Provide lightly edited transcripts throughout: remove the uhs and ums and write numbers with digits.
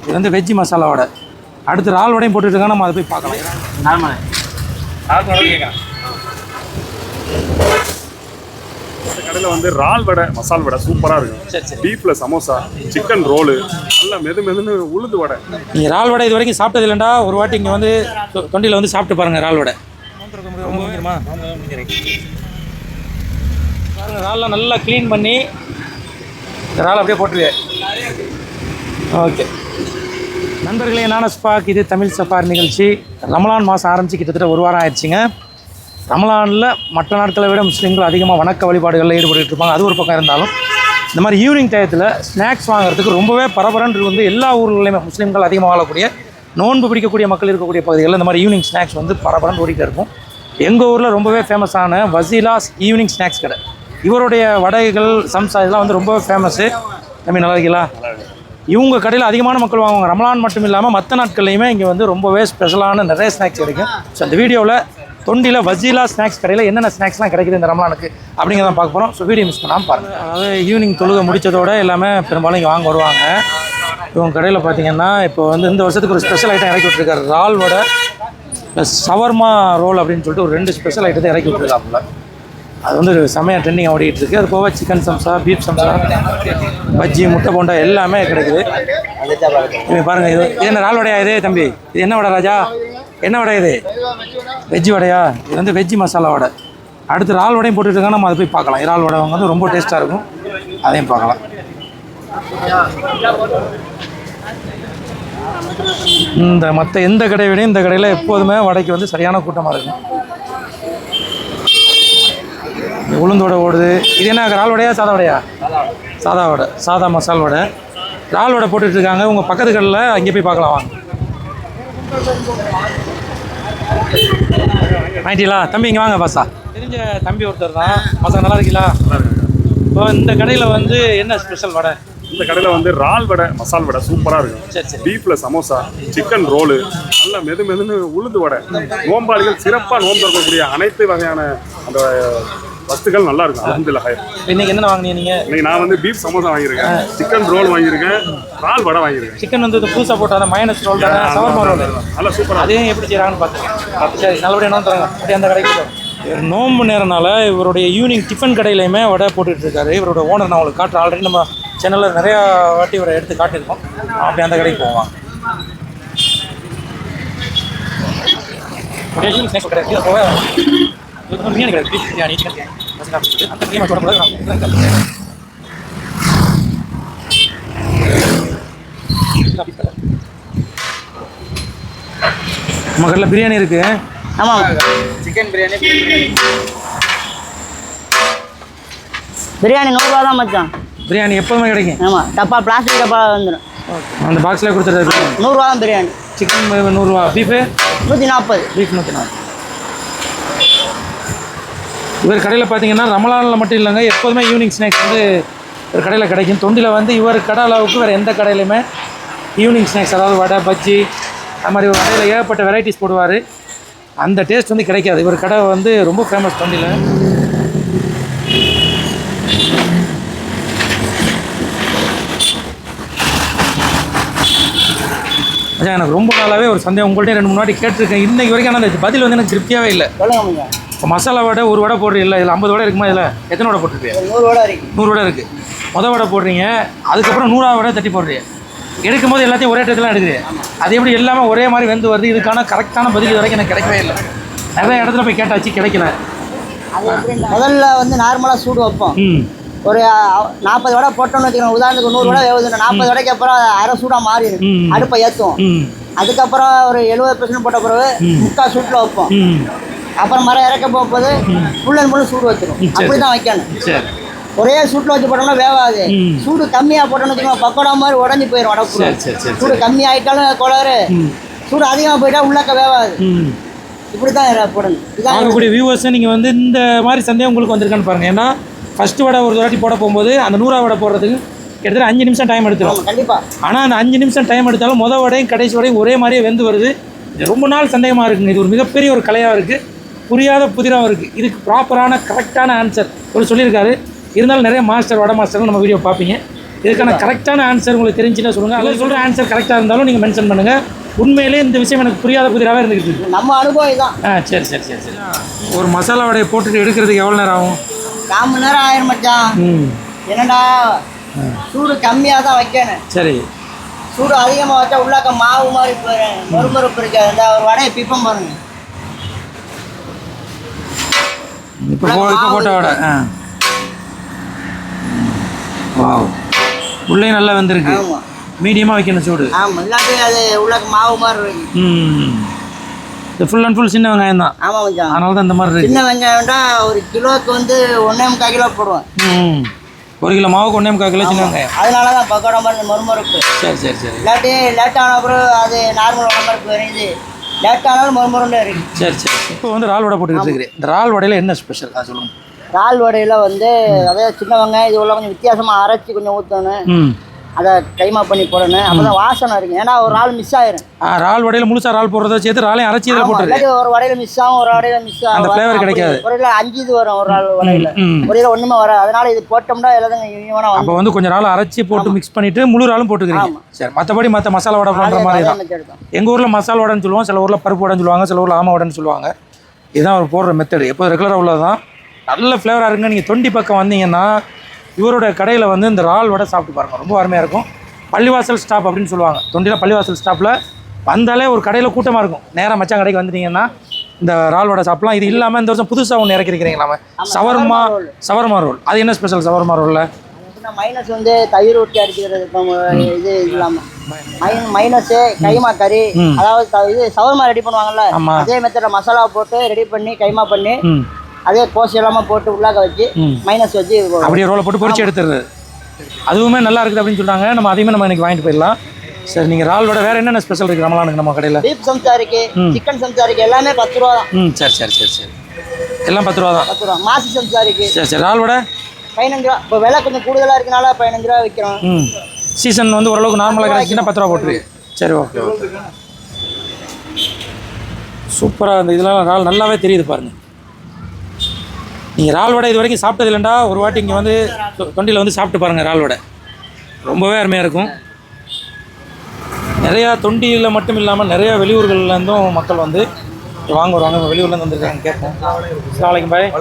இது வந்து வெஜ்ஜி மசாலா வடை. அடுத்து இறால் வடையும் போட்டுருக்காங்க, நம்ம அதை போய் பார்க்கலாம். இந்த கடையில் வந்து இறால் வடை மசால் வடை சூப்பராக இருக்கும். பீஃப்ல சமோசா, சிக்கன் ரோலு, நல்லா மெதுன்னு உளுந்து வடை. நீங்கள் இறால் வடை இது வரைக்கும் சாப்பிட்டது இல்லைண்டா, ஒரு வாட்டி இங்கே வந்து தொண்டியில் வந்து சாப்பிட்டு பாருங்கள் இறால் வடை. ரொம்ப முக்கியமா பாருங்கள், இறால்லாம் நல்லா க்ளீன் பண்ணி இந்த இறால் அப்படியே போட்டுருவேன். ஓகே நண்பர்களே, நானும் ஸ்பாக். இது தமிழ் சஃபார் நிகழ்ச்சி. ரமலான் மாதம் ஆரம்பித்து கிட்டத்தட்ட ஒரு வாரம் ஆயிடுச்சுங்க. ரமலானில் மற்ற நாட்களை விட முஸ்லீம்கள் அதிகமாக வணக்க வழிபாடுகளில் ஈடுபட்டு இருப்பாங்க. அது ஒரு பக்கம் இருந்தாலும் இந்த மாதிரி ஈவினிங் டயத்தில் ஸ்நாக்ஸ் வாங்குறதுக்கு ரொம்பவே பரபரன்று வந்து எல்லா ஊர்களிலுமே முஸ்லீம்கள் அதிகமாக வாழக்கூடிய நோன்பு பிடிக்கக்கூடிய மக்கள் இருக்கக்கூடிய பகுதிகளில் இந்த மாதிரி ஈவினிங் ஸ்நாக்ஸ் வந்து பரபரன்னு ஓடிக்கிட்டு இருக்கும். எங்கள் ஊரில் ரொம்பவே ஃபேமஸான வசீலாஸ் ஈவினிங் ஸ்நாக்ஸ் கடை. இவருடைய வடைகள் சம்சா இதெல்லாம் வந்து ரொம்பவே ஃபேமஸ்ஸு. தம்பி நல்லா இருக்கீங்களா? இவங்க கடையில் அதிகமான மக்கள் வாங்குவாங்க. ரமலான் மட்டும் இல்லாமல் மற்ற நாட்கள்லையுமே இங்கே வந்து ரொம்பவே ஸ்பெஷலான நிறைய ஸ்நாக்ஸ் கிடைக்கும். ஸோ அந்த வீடியோவில் தொண்டியில் வசீலா ஸ்நாக்ஸ் கடையில் என்னென்ன ஸ்நாக்ஸ்லாம் கிடைக்குது இந்த ரமலானுக்கு அப்படிங்கிறத பார்க்க போகிறோம். ஸோ வீடியோ மிஸ் பண்ணாமல் பாருங்கள். அதாவது ஈவினிங் தொழுகை முடித்ததோடு எல்லாமே பெரும்பாலும் இங்கே வாங்க வருவாங்க. இவங்க கடையில் பார்த்தீங்கன்னா இப்போ வந்து இந்த வருஷத்துக்கு ஒரு ஸ்பெஷல் ஐட்டம் இறக்கி விட்டுருக்காரு. இறால் வடை ப்ளஸ் ஷவர்மா ரோல் அப்படின்னு சொல்லிட்டு ஒரு 2 ஸ்பெஷல் ஐட்டத்தை இறக்கி விட்டுருக்காப்புல. அது வந்து செம்மையாக ட்ரெண்டிங் ஓடிட்டு இருக்குது. அது போக சிக்கன் சம்சா, பீஃப் சம்சா, பஜ்ஜி, முட்டை போண்டா எல்லாமே கிடைக்குது. இது பாருங்கள், இது என்ன இறால் வடையா? இது தம்பி இது என்ன வடை ராஜா? என்ன வடை இது? வெஜ்ஜி வடையா? இது வந்து வெஜ்ஜி மசாலா வடை. அடுத்து இறால் வடையும் போட்டுருக்காங்க, நம்ம அதை போய் பார்க்கலாம். இறால் வடை வந்து ரொம்ப டேஸ்ட்டாக இருக்கும், அதையும் பார்க்கலாம். இந்த மற்ற எந்த கடையை விட இந்த கடையில் எப்போதுமே வடைக்கு வந்து சரியான கூட்டமாக இருக்கும். உளுந்து வடை ஓடுது. இது என்ன இறால் வடையா சாதா வடையா? சாதா வடை, சாதா மசால் வடை. இறால் வடை போட்டுட்ருக்காங்க. உங்கள் பக்கத்து கடையில் அங்கே போய் பார்க்கலாம் வாங்க. ஆயிட்டீங்களா தம்பி? இங்கே வாங்க பாசா. தெரிஞ்ச தம்பி ஒருத்தர் தான். பாசா நல்லா இருக்கீங்களா? இப்போ இந்த கடையில் வந்து என்ன ஸ்பெஷல் வடை? இந்த கடையில் வந்து இறால் வடை மசால் வடை சூப்பராக இருக்கும். சரி. பீஃப்ல சமோசா, சிக்கன் ரோலு, நல்லா மெதுன்னு உளுந்து வடை. நோம்பாளிகள் சிறப்பாக நோன்பு இருக்கக்கூடிய அனைத்து வகையான அந்த வஸ்துக்கள் நல்லா இருக்கும். அல்ஹம்துலில்லாஹ். இன்னைக்கு என்ன வாங்கினீங்க நீங்கள்? இன்னைக்கு நான் வந்து பீஃப் சமோசா வாங்கியிருக்கேன், சிக்கன் ரோல் வாங்கியிருக்கேன், இறால் வடை வாங்கியிருக்கேன். சிக்கன் வந்து புதுசாக போட்டு அந்த மயோனஸ் ரோல் தானே, ஷவர்மா ரோல் நல்லா சூப்பராக. அதையும் எப்படி செய்கிறாங்கன்னு பார்த்துக்கேன். சரி, நல்லபடியாக என்ன தராங்க அப்படியே அந்த கடைக்கு. நோம்பு நேரனால இவருடைய ஈவினிங் டிஃபன் கடையிலையுமே வடை போட்டுட்ருக்காரு. இவரோட ஓனர் நான் உங்களுக்கு காட்டுறேன். ஆல்ரெடி நம்ம சேனலில் நிறையா வாட்டி இவரை எடுத்து காட்டியிருக்கோம். அப்படி அந்த கடைக்கு போவாங்க. பிரியாணி கிடையாது, பீஃப் பிரியாணி, சிக்கன் அந்த பிரியாணி சொல்லக்கூடாது. நம்ம கடையில் பிரியாணி இருக்குது. ஆமாம், சிக்கன் பிரியாணி. பிரியாணி 100 ரூபா தான் மச்சான். பிரியாணி எப்போதுமே கிடைக்கும். ஆமாம், டப்பா பிளாஸ்டிக் டப்பா வந்துடும். அந்த பாக்ஸில் கொடுத்துருது. 100 ரூபா தான் பிரியாணி. சிக்கன் 100 ரூபா, பீஃபு 140. பீஃப் 140. இவர் கடையில் பார்த்தீங்கன்னா ரமலானில் மட்டும் இல்லைங்க, எப்போதுமே ஈவினிங் ஸ்நாக்ஸ் வந்து ஒரு கடையில் கிடைக்கும். தொண்டியில் வந்து இவர் கடை அளவுக்கு வேறு எந்த கடையிலையுமே ஈவினிங் ஸ்நாக்ஸ், அதாவது வடை, பஜ்ஜி, அது மாதிரி ஒரு கடையில் ஏகப்பட்ட வெரைட்டிஸ் போடுவார். அந்த டேஸ்ட் வந்து கிடைக்காது. இவர் கடை வந்து ரொம்ப ஃபேமஸ் தொண்டியில். அதான் எனக்கு ரொம்ப நாளாகவே ஒரு சந்தேகம், உங்கள்கிட்ட 2-3 வாட்டி கேட்டிருக்கேன். இன்றைக்கு வரைக்கும் ஆனால் அந்த பதில் வந்து எனக்கு திருப்தியாகவே இல்லை. இப்போ மசாலா வடை ஒரு வடை போடுறீங்க, இல்லை இதில் 50 வடை இருக்குமா? இதில் எத்தனை வடை போட்டிருப்பீங்க? 100 வடை இருக்குது. 100 வடை இருக்குது. வடை போடுறீங்க, அதுக்கப்புறம் 100 வடை தட்டி போடுறீங்க. எடுக்கும் போது எல்லாத்தையும் ஒரே இடத்துல எடுக்கிறீங்க. அது எப்படி எல்லாமே ஒரே மாதிரி வெந்து வருது? இதுக்கான கரெக்டான பதில் இது வரைக்கும் எனக்கு கிடைக்கவே இல்லை. நிறைய இடத்துல போய் கேட்டாச்சு, கிடைக்கல. முதல்ல வந்து நார்மலாக சூடு வைப்போம். ஒரு 40 வடை போட்டோம்னு வச்சுக்கணும். உதாரணத்துக்கு 100 வடை வேவுதுன்னா 40 வடைக்கு அப்புறம் அரை சூடாக மாறிடும். அடுப்பை ஏற்றுவோம். அதுக்கப்புறம் ஒரு 70% போட்ட பிறகு 3/4 சூட்டில் வைப்போம். அப்புறம் மரம் இறக்க போகும்போது ஃபுல் அண்ட் ஃபுல் சூடு வச்சிடும். அப்படி தான் வைக்கணும். ஒரே சூட்டில் வச்சு போட்டோம்னா வேவாது. சூடு கம்மியாக போட்டோம்னு வச்சுக்கோங்க, பக்கோடா மாதிரி உடஞ்சி போயிடும் வடை. சூடு கம்மியாகிட்டாலும் கோளாறு, சூடு அதிகமாக போயிட்டா உள்ளக்க வேவாது. இப்படி தான் போடணும். பார்க்கக்கூடிய வியூவர்ஸை நீங்கள் வந்து இந்த மாதிரி சந்தேகம் உங்களுக்கு வந்திருக்கான்னு பாருங்கள். ஏன்னா ஃபஸ்ட்டு வடை ஒரு வாட்டி போட போகும்போது அந்த 100 வடை போடுறதுக்கு கிட்டத்தட்ட 5 நிமிஷம் டைம் எடுத்துடும். கண்டிப்பாக. ஆனால் அந்த 5 நிமிஷம் டைம் எடுத்தாலும் மொதல் வடையும் கடைசி வடையும் ஒரே மாதிரியே வெந்து வருது. ரொம்ப நாள் சந்தேகமாக இருக்குங்க. இது ஒரு மிகப்பெரிய ஒரு கலையாக இருக்குது, புரியாத புதிராகவும் இருக்குது. இதுக்கு ப்ராப்பரான கரெக்டான ஆன்சர் ஒரு சொல்லியிருக்காரு. இருந்தாலும் நிறைய மாஸ்டர், வடை மாஸ்டரும் நம்ம வீடியோ பார்ப்பீங்க. இதுக்கான கரெக்டான ஆன்சர் உங்களுக்கு தெரிஞ்சுன்னா சொல்லுங்கள். அதில் சொல்கிற ஆன்சர் கரெக்டாக இருந்தாலும் நீங்கள் மென்ஷன் பண்ணுங்கள். உண்மையிலே இந்த விஷயம் எனக்கு புரியாத புதிராகவே இருந்துக்கிட்டு இருக்கு. நம்ம அனுபவம் இதுதான். சரி சரி சரி சரி. ஒரு மசாலா வடையை போட்டுட்டு எடுக்கிறதுக்கு எவ்வளோ நேரம் ஆகும்? 1/4 மணி நேரம் ஆயிரம் மச்சான். என்னடா சூடு கம்மியாக தான் வைக்கணும். சரி. சூடு அதிகமாக வச்சா உள்ளாக்க மாவு மாதிரி போயிடும், மறுமறுப்பு இருக்காது. இந்த ஒரு வடையை பிப்பம் பாருங்க. இப்போ போட்ட வடை வாவ், உள்ளே நல்லா வெந்திருக்கு. ஆமாம், மீடியமாக வைக்கணும் சூடு. ஆமாம், இல்லாட்டி அது உள்ளாக்க மாவு மாதிரி இருக்கு. இது ஃபுல் அண்ட் ஃபுல் சின்ன வெங்காயம் தான். ஆமாம் மச்சான், அதனால தான் இந்த மாதிரி இருக்கு. சின்ன வெங்காயம்டா ஒரு கிலோவுக்கு வந்து 1.25 கிலோ போடுவேன். 1 கிலோ மாவுக்கு 1.25 கிலோ சின்ன வெங்காயம். அதனால தான் பக்கோடா மாதிரி மறுமறுப்பு. சரி சரி சரி. இல்லாட்டி லேட்டான அப்புறம் அது நார்மல் உடம்புக்கு வருது, லேட்டானாலும் மறுமருண்டே இருக்கு. சரி சரி. இப்போ வந்து இறால் வடை போட்டுக்கிட்டு இருக்கிறேன். இந்த இறால் வடையில் என்ன ஸ்பெஷல் அது சொல்லுங்கள். இறால் வடையில் வந்து அதாவது சின்ன வெங்காயம் இது உள்ள கொஞ்சம் வித்தியாசமாக அரைச்சி கொஞ்சம் ஊற்றணும், அதை கைமா பண்ணி போடணும். அப்போ தான் வாசனை இருக்கும். ஏன்னா ஒரு இறால் மிஸ் ஆயிரும். இறால் வடையில் முழுசாக இறால் போடுறத சேர்த்து இறாலையும் அரைச்சி இதில் போட்டுருக்கு. ஒரு வடையில் மிஸ் ஆகும், ஒரு வடையில் மிஸ் ஆகும், அந்த ஃப்ளேவர் கிடைக்காது. ஒரு இதில் 5 இது வரும், ஒரு இறால் வடையில் ஒரு இதில் ஒன்றுமே வராது. அதனால இது போட்டோம்னா எல்லாத்தையும் ஈவனாக அப்போ வந்து கொஞ்சம் இறால் அரைச்சி போட்டு மிக்ஸ் பண்ணிவிட்டு முழு இறாலும் போட்டுக்கிறீங்க. சரி. மற்றபடி மற்ற மசாலா வடை பண்ணுற மாதிரி தான். எங்கள் ஊரில் மசாலா வடைன்னு சொல்லுவோம், சில ஊரில் பருப்பு வடைன்னு சொல்லுவாங்க, சில ஊரில் ஆமா வடைன்னு சொல்லுவாங்க. இதுதான் அவர் போடுற மெத்தடு. எப்போ ரெகுலராக உள்ளது தான். நல்ல ஃப்ளேவராக இருக்குங்க. நீங்கள் தொண்டி பக்கம் வந்தீங்கன்னா இவரோட கடையில் வந்து இந்த இறால் வடை சாப்பிட்டு பாருங்கள், ரொம்ப அருமையாக இருக்கும். பள்ளிவாசல் ஸ்டாப் அப்படின்னு சொல்லுவாங்க. தொண்டியில் பள்ளிவாசல் ஸ்டாப்பில் வந்தாலே ஒரு கடையில் கூட்டமாக இருக்கும். நேராக மச்சான் கடைக்கு வந்துட்டீங்கன்னா இந்த இறால் வடை சாப்பிட்லாம். இது இல்லாமல் இந்த வருஷம் புதுசாக ஒன்று இறக்கிருக்கிறீங்களாம சவர்மா ரோல். அது என்ன ஸ்பெஷல் சவர்மா ரோலில்? மைனஸ் வந்து தயிர் ஊற்றி அடிக்கிறது. இது இல்லாமல் மைனஸு கைமா கறி, அதாவது இது சவர்மா ரெடி பண்ணுவாங்கல்ல, அதே மெத்தடில் மசாலா போட்டு ரெடி பண்ணி கைமா பண்ணி அதே கோஸ் எல்லாமே போட்டு உள்ளாக்க வச்சு மைனஸ் வச்சு அப்படியே ரோலை போட்டு பொரிச்சு எடுத்துருது. அதுவுமே நல்லா இருக்குது அப்படின்னு சொல்கிறாங்க. நம்ம அதையுமே நம்ம இன்னைக்கு வாங்கிட்டு போயிடலாம். சரி. நீங்கள் இறால் வடை வேறு என்னென்ன ஸ்பெஷல் இருக்குது ரமலானுக்கு நம்ம கடையில்? பீஃப் சம்சா இருக்குது, சிக்கன் சம்சா இருக்குது, எல்லாமே 10 ரூபா தான். சரி சரி சரி சரி. எல்லாம் 10 ரூபா தான். 10 ரூபா. மாசி சம்சா இருக்குது. சரி சரி. இறால் வடை 15 ரூபா. இப்போ விலை கொஞ்சம் கூடுதலாக இருக்கனால 15 ரூபா விற்கிறோம். சீசன் வந்து ஓரளவுக்கு நார்மலாக கிடைச்சின்னா 10 ரூபா போட்டுருக்கு. சரி, ஓகே ஓகே. சூப்பராக இந்த இதெல்லாம் இறால் நல்லாவே தெரியுது பாருங்கள். நீங்கள் இறால் வடை இது வரைக்கும் சாப்பிட்டது இல்லைண்டா, ஒரு வாட்டி இங்கே வந்து தொண்டியில் வந்து சாப்பிட்டு பாருங்கள். இறால் வடை ரொம்பவே அருமையாக இருக்கும். நிறையா தொண்டியில் மட்டும் இல்லாமல் நிறையா வெளியூர்கள்லேருந்தும் மக்கள் வந்து வாங்க வருவாங்க. வெளியூர்லேருந்து வந்துருக்காங்க. கேட்போம். நாளைக்கு பாய்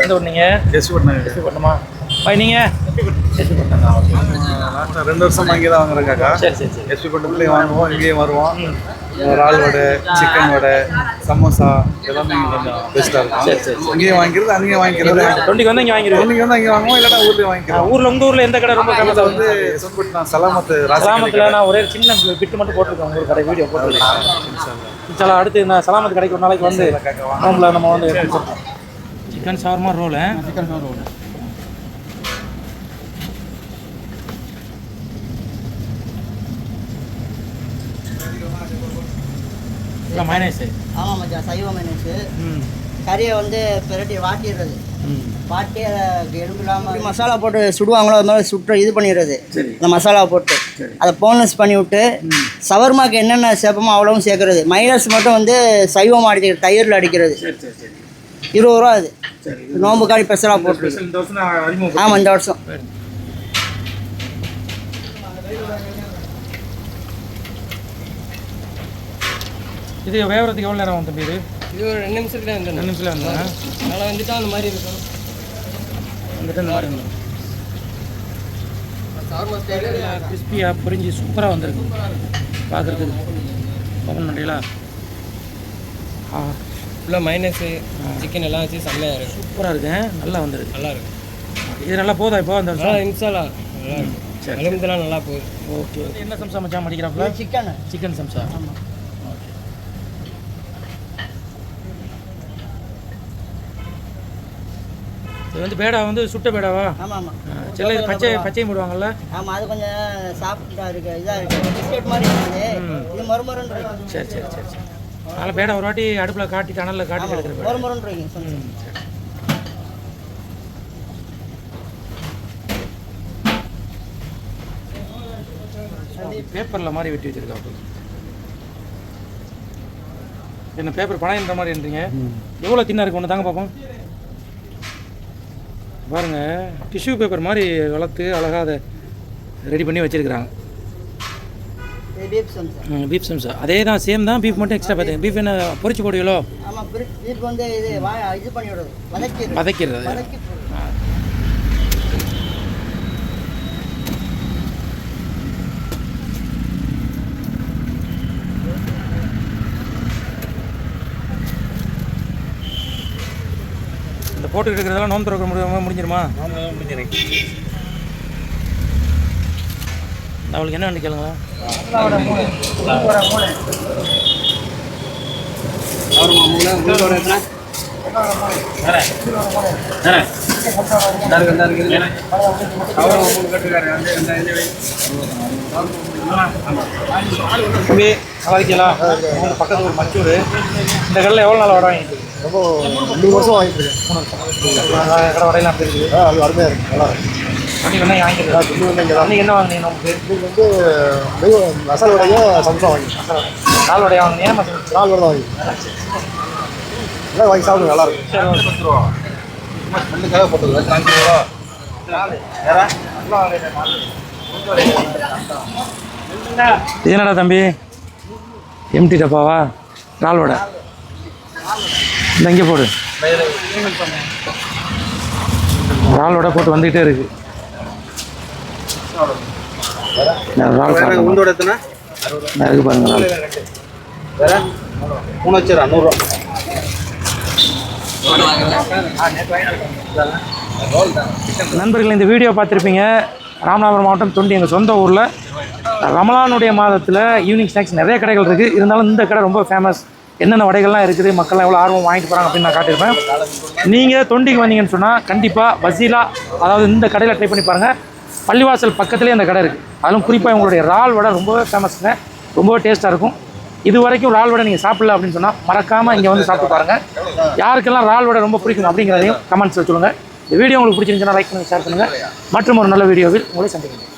எந்த ஊர் நீங்கள்? எஸ்பி பண்ணணுமா பாய்? நீங்கள் எஸ்பி பண்ணா? லாஸ்ட்டாக 2 வருஷம் இங்கே தான் வாங்குறாங்க. சரி சரி சரி. எஸ்பி பண்ணத்துலேயும் வாங்குவோம், இங்கேயும் வருவோம். இறால் வடை, சிக்கன் வடை, சமோசா எல்லாமே இங்கே கொஞ்சம் பெஸ்ட்டாக இருக்கும். சரி சரி. இங்கேயும் வாங்கிக்கிறது, அங்கேயும் வாங்கிக்கிறது. தொண்டிக்கு வந்து இங்கே வாங்கிடுவோம். தொண்டிக்கு வந்து இங்கே வாங்குவோம், இல்லைன்னா ஊர்லேயும் வாங்கிக்கிறோம். ஊரில் உங்கள் ஊரில் எந்த கடை ரொம்ப ஃபேமஸாக வந்து? சொன்பட்டு சலாமத்து சலாமத்தில் நான் ஒரே சின்ன பிட்டு மட்டும் போட்டிருக்கேன். உங்களுக்கு கடை வீடியோ போட்டுருக்கேன். சில அடுத்து நான் சலாமத்து கடைக்கு ஒரு நாளைக்கு வந்து நோம்பில் நம்ம வந்து chicken shawarma roll. Chicken shawarma roll இல்லை மைனஸு. ஆமாம் மச்சான், சைவ மைனஸு. கறியை வந்து பிரட்டி வாட்டிடுறது, வாட்டி அதை எடுக்கலாமல் மசாலா போட்டு சுடுவாங்களோ அது மாதிரி சுட்டு இது பண்ணிடுறது. அந்த மசாலா போட்டு அதை போனஸ் பண்ணி விட்டு சவர்மாக்கு என்னென்ன சேர்ப்போமோ அவ்வளவும் சேர்க்குறது. மைனஸ் மட்டும் வந்து சைவமாக அடிக்கிறது, தயிரில் அடிக்கிறது. 20 ரூபா. அது நோம்புக்காடி ஸ்பெஷலாக போட்டு. ஆமாம், இந்த வருஷம். இது வேகிறதுக்கு எவ்வளோ நேரம் தம்பி? இது ஒரு 2 நிமிஷத்துல வந்து 2 நிமிஷத்தில் வந்துடும். நல்லா வந்துட்டா அந்த மாதிரி இருக்கும். வந்துட்டு இந்த மாதிரி வந்துடும். சார்மா ஸ்டைலில் கிறிஸ்பியாக புரிஞ்சு சூப்பராக வந்துருக்கு பார்க்குறதுக்கு. ஓப்பன் பண்ணுறீங்களா? ஃபுல்லாக மைனஸு சிக்கன் எல்லாம் வச்சு செம்மையாக இருக்குது. சூப்பராக இருக்கு. நல்லா வந்துருக்கு. நல்லா இருக்கு. இது நல்லா போதா இப்போ அந்த இன்ஸ்டாலா நல்லா இருக்கு. எலும்புலாம் நல்லா போகுது. ஓகே. என்ன சம்சா மச்சான் மடிக்கிறாப்புல? சிக்கன் சம்சா. ஆமாம். இது வந்து பேடா வந்து சுட்ட பேடாவா? ஆமாம் ஆமாம். சில இது பச்சையும் போடுவாங்கல்ல? ஆமாம், அது கொஞ்சம் சாப்பிட்டா இருக்குது, இதாக இருக்குது, பிஸ்கெட் மாதிரி இருக்குது. இது மறுமருன்னு இருக்கு. சரி சரி சரி சரி. அதனால் பேடா ஒரு வாட்டி அடுப்பில் காட்டி கனலில் காட்டி எடுத்துருப்பேன். மறுமருன்னு இருக்கு. பேப்பரில் மாதிரி வெட்டி வச்சுருக்காப்பு. என்ன பேப்பர் பணம்ன்ற மாதிரி என்றீங்க? எவ்வளோ தின்னா இருக்கு ஒன்று தாங்க பார்ப்போம். பாருங்கள், டிஷ்யூ பேப்பர் மாதிரி வளர்த்து அழகாக அதை ரெடி பண்ணி வச்சுருக்குறாங்க. இது பீஃப் சம்சா. பீஃப் சம்சா அதே தான், சேம் தான். பீஃப் மட்டும் எக்ஸ்ட்ரா பார்த்தேன். பீஃப் என்ன பொரிச்சு போடுவீங்களோ? ஆமாம், பீஃப் வந்து இது இது பண்ணி விடுறது, வதக்கிறது. வதக்கி போடுறது. இந்த போட்டுக்கிட்டு இருக்கிறதெல்லாம் நோம்பு திறக்க முடிஞ்சிருமா? முடிஞ்சிருங்க. அவளுக்கு என்ன வேணும் கேளுங்களா? தம்பி நல்லா இருக்கீங்களா? பக்கத்தில் ஒரு மச்சூர். இந்த கடையில் எவ்வளோ நாள் வடை வாங்கிட்டு இருக்கு? ரொம்ப 3 வருஷம் வாங்கிட்டு இருக்கேன். கடை வடையெல்லாம் அப்படி இருக்குது. அது அருமையாக இருக்குது, நல்லா இருக்குது. அன்றைக்கி என்ன வாங்கிக்கிறது? அன்றைக்கி என்ன வாங்கினீங்க? நமக்கு இன்னைக்கு வந்து மசாலா வடையும் சம்சா வாங்கிட்டேன். நாள் வடையா வாங்கினீங்க? மசாலா 4 வடை தான் வாங்கிட்டேன். எல்லாம் வாங்கி சாப்பிடுங்க, நல்லா இருக்கும். இது என்னடா தம்பி, எம்டி டப்பாவா? நாள் வடை இந்த இங்கே போடு. இறால் வடை போட்டு வந்துக்கிட்டே இருக்கு. உங்களோட எத்தனை இருக்கு பாருங்க. வேற 3 வச்சுரா 100 ரூபா. நண்பர்கள், இந்த வீடியோ பார்த்துருப்பீங்க. ராமநாதபுரம் மாவட்டம் தொண்டி, எங்கள் சொந்த ஊரில் ரமலானுடைய மாதத்தில் ஈவினிங் ஸ்நாக்ஸ் நிறைய கடைகள் இருக்குது. இருந்தாலும் இந்த கடை ரொம்ப ஃபேமஸ். என்னென்ன வடைகள்லாம் இருக்குது, மக்கள்லாம் எவ்வளோ ஆர்வம் வாங்கிட்டு போகிறாங்க அப்படின்னு நான் காட்டியிருப்பேன். நீங்கள் தொண்டிக்கு வந்தீங்கன்னு சொன்னால் கண்டிப்பாக வசீலா, அதாவது இந்த கடையில் ட்ரை பண்ணி பாருங்கள். பள்ளிவாசல் பக்கத்துலேயே அந்த கடை இருக்குது. அதிலும் குறிப்பாக உங்களுடைய இறால் வடை ரொம்பவே ஃபேமஸுங்க, ரொம்பவே டேஸ்ட்டாக இருக்கும். இது வரைக்கும் இறால் வடை நீங்கள் சாப்பிடல அப்படின்னு சொன்னால் மறக்காமல் இங்கே வந்து சாப்பிட்டு பாருங்கள். யாருக்கெல்லாம் இறால் வடை ரொம்ப பிடிக்கும் அப்படிங்கிறதையும் கமெண்ட்ஸில் சொல்லுங்கள். இந்த வீடியோ உங்களுக்கு பிடிச்சிருந்துச்சுன்னா லைக் பண்ணுங்கள், ஷேர் பண்ணுங்கள். மற்றும் ஒரு நல்ல வீடியோவில் உங்களை சந்திக்கிறேன்.